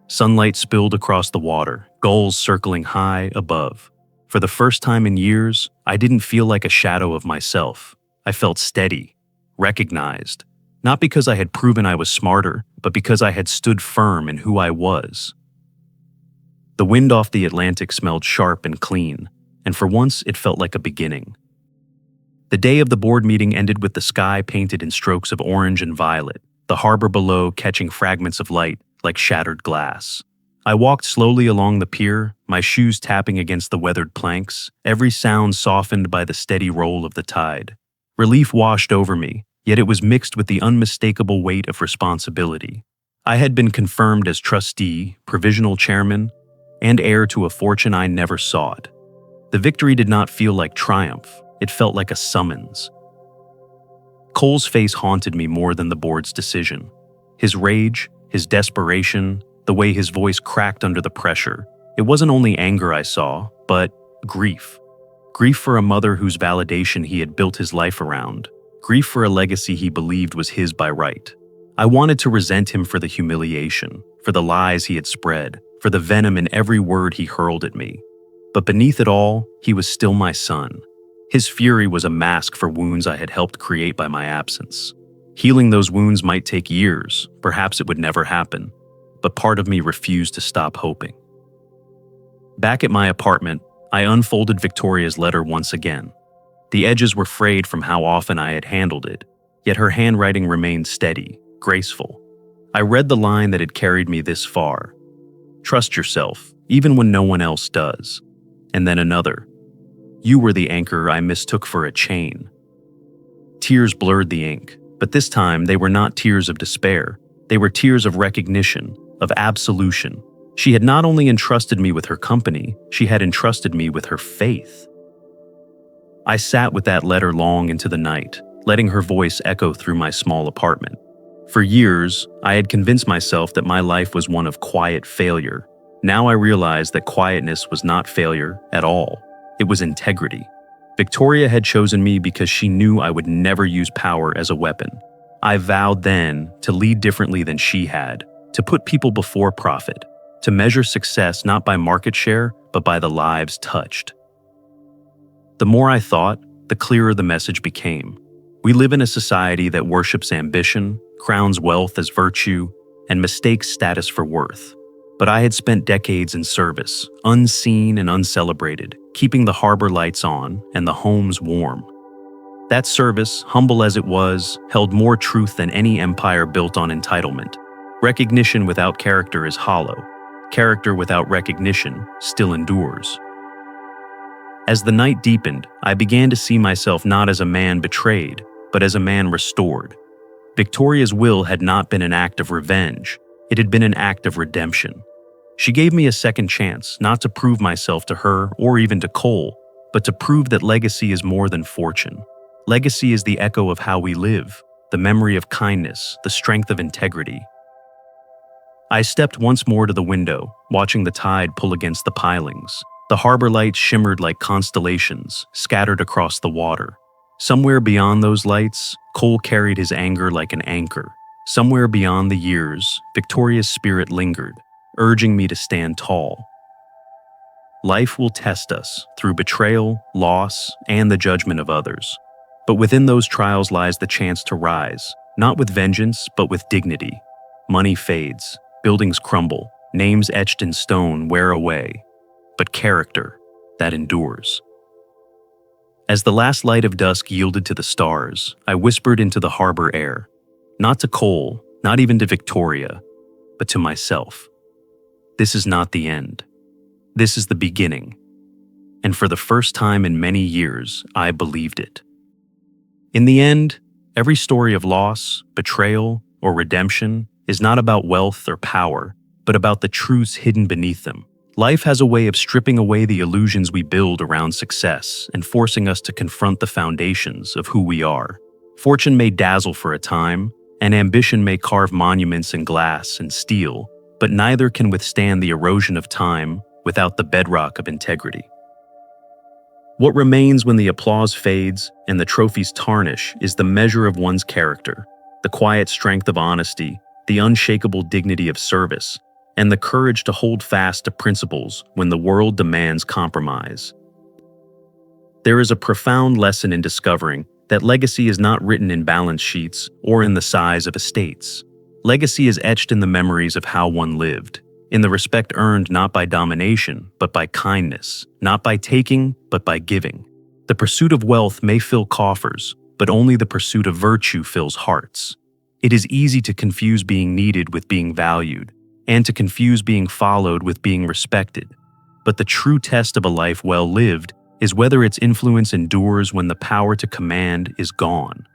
Sunlight spilled across the water, gulls circling high above. For the first time in years, I didn't feel like a shadow of myself. I felt steady, recognized, not because I had proven I was smarter, but because I had stood firm in who I was. The wind off the Atlantic smelled sharp and clean, and for once it felt like a beginning. The day of the board meeting ended with the sky painted in strokes of orange and violet, the harbor below catching fragments of light like shattered glass. I walked slowly along the pier, my shoes tapping against the weathered planks, every sound softened by the steady roll of the tide. Relief washed over me, yet it was mixed with the unmistakable weight of responsibility. I had been confirmed as trustee, provisional chairman, and heir to a fortune I never sought. The victory did not feel like triumph, it felt like a summons. Cole's face haunted me more than the board's decision. His rage, his desperation, the way his voice cracked under the pressure. It wasn't only anger I saw, but grief. Grief for a mother whose validation he had built his life around. Grief for a legacy he believed was his by right. I wanted to resent him for the humiliation, for the lies he had spread, for the venom in every word he hurled at me. But beneath it all, he was still my son. His fury was a mask for wounds I had helped create by my absence. Healing those wounds might take years, perhaps it would never happen, but part of me refused to stop hoping. Back at my apartment, I unfolded Victoria's letter once again. The edges were frayed from how often I had handled it, yet her handwriting remained steady, graceful. I read the line that had carried me this far. "Trust yourself, even when no one else does." And then another. "You were the anchor I mistook for a chain." Tears blurred the ink, but this time they were not tears of despair. They were tears of recognition, of absolution. She had not only entrusted me with her company, she had entrusted me with her faith. I sat with that letter long into the night, letting her voice echo through my small apartment. For years, I had convinced myself that my life was one of quiet failure. Now I realized that quietness was not failure at all. It was integrity. Victoria had chosen me because she knew I would never use power as a weapon. I vowed then to lead differently than she had, to put people before profit, to measure success not by market share, but by the lives touched. The more I thought, the clearer the message became. We live in a society that worships ambition, crowns wealth as virtue, and mistakes status for worth. But I had spent decades in service, unseen and uncelebrated, keeping the harbor lights on and the homes warm. That service, humble as it was, held more truth than any empire built on entitlement. Recognition without character is hollow. Character without recognition still endures. As the night deepened, I began to see myself not as a man betrayed, but as a man restored. Victoria's will had not been an act of revenge, it had been an act of redemption. She gave me a second chance, not to prove myself to her or even to Cole, but to prove that legacy is more than fortune. Legacy is the echo of how we live, the memory of kindness, the strength of integrity. I stepped once more to the window, watching the tide pull against the pilings. The harbor lights shimmered like constellations, scattered across the water. Somewhere beyond those lights, Cole carried his anger like an anchor. Somewhere beyond the years, Victoria's spirit lingered, urging me to stand tall. Life will test us through betrayal, loss, and the judgment of others. But within those trials lies the chance to rise, not with vengeance, but with dignity. Money fades, buildings crumble, names etched in stone wear away, but character, that endures. As the last light of dusk yielded to the stars, I whispered into the harbor air, not to Cole, not even to Victoria, but to myself. This is not the end. This is the beginning. And for the first time in many years, I believed it. In the end, every story of loss, betrayal, or redemption is not about wealth or power, but about the truths hidden beneath them. Life has a way of stripping away the illusions we build around success and forcing us to confront the foundations of who we are. Fortune may dazzle for a time, and ambition may carve monuments in glass and steel, but neither can withstand the erosion of time without the bedrock of integrity. What remains when the applause fades and the trophies tarnish is the measure of one's character, the quiet strength of honesty, the unshakable dignity of service, and the courage to hold fast to principles when the world demands compromise. There is a profound lesson in discovering that legacy is not written in balance sheets or in the size of estates. Legacy is etched in the memories of how one lived, in the respect earned not by domination, but by kindness, not by taking, but by giving. The pursuit of wealth may fill coffers, but only the pursuit of virtue fills hearts. It is easy to confuse being needed with being valued, and to confuse being followed with being respected. But the true test of a life well lived is whether its influence endures when the power to command is gone.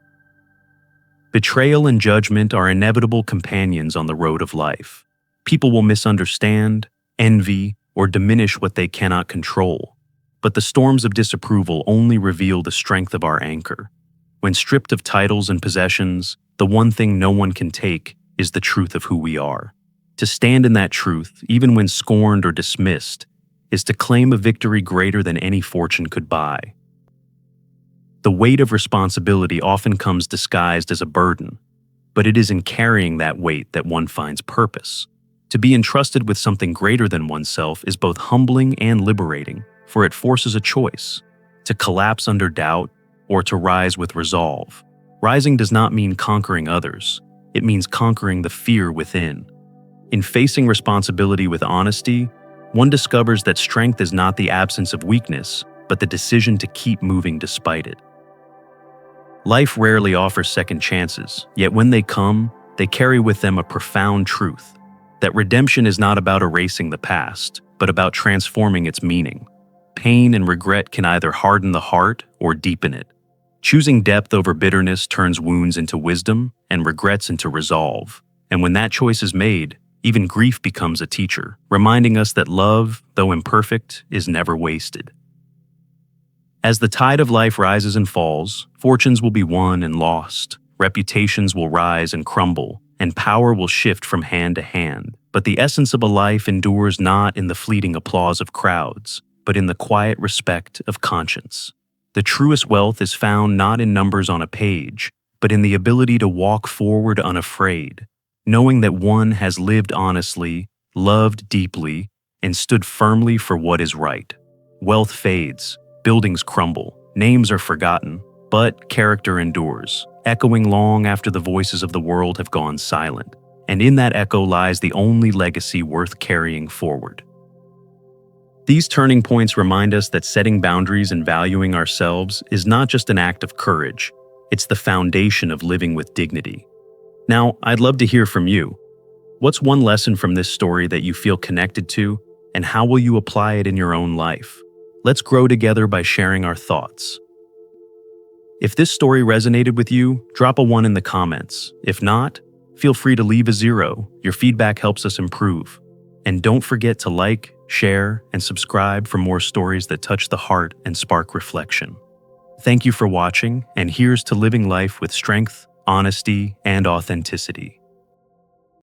Betrayal and judgment are inevitable companions on the road of life. People will misunderstand, envy, or diminish what they cannot control. But the storms of disapproval only reveal the strength of our anchor. When stripped of titles and possessions, the one thing no one can take is the truth of who we are. To stand in that truth, even when scorned or dismissed, is to claim a victory greater than any fortune could buy. The weight of responsibility often comes disguised as a burden, but it is in carrying that weight that one finds purpose. To be entrusted with something greater than oneself is both humbling and liberating, for it forces a choice, to collapse under doubt or to rise with resolve. Rising does not mean conquering others, it means conquering the fear within. In facing responsibility with honesty, one discovers that strength is not the absence of weakness, but the decision to keep moving despite it. Life rarely offers second chances, yet when they come, they carry with them a profound truth. That redemption is not about erasing the past, but about transforming its meaning. Pain and regret can either harden the heart or deepen it. Choosing depth over bitterness turns wounds into wisdom and regrets into resolve. And when that choice is made, even grief becomes a teacher, reminding us that love, though imperfect, is never wasted. As the tide of life rises and falls, fortunes will be won and lost, reputations will rise and crumble, and power will shift from hand to hand. But the essence of a life endures not in the fleeting applause of crowds, but in the quiet respect of conscience. The truest wealth is found not in numbers on a page, but in the ability to walk forward unafraid, knowing that one has lived honestly, loved deeply, and stood firmly for what is right. Wealth fades, buildings crumble, names are forgotten, but character endures, echoing long after the voices of the world have gone silent. And in that echo lies the only legacy worth carrying forward. These turning points remind us that setting boundaries and valuing ourselves is not just an act of courage, it's the foundation of living with dignity. Now, I'd love to hear from you. What's one lesson from this story that you feel connected to, and how will you apply it in your own life? Let's grow together by sharing our thoughts. If this story resonated with you, drop a 1 in the comments. If not, feel free to leave a 0. Your feedback helps us improve. And don't forget to like, share, and subscribe for more stories that touch the heart and spark reflection. Thank you for watching, and here's to living life with strength, honesty, and authenticity.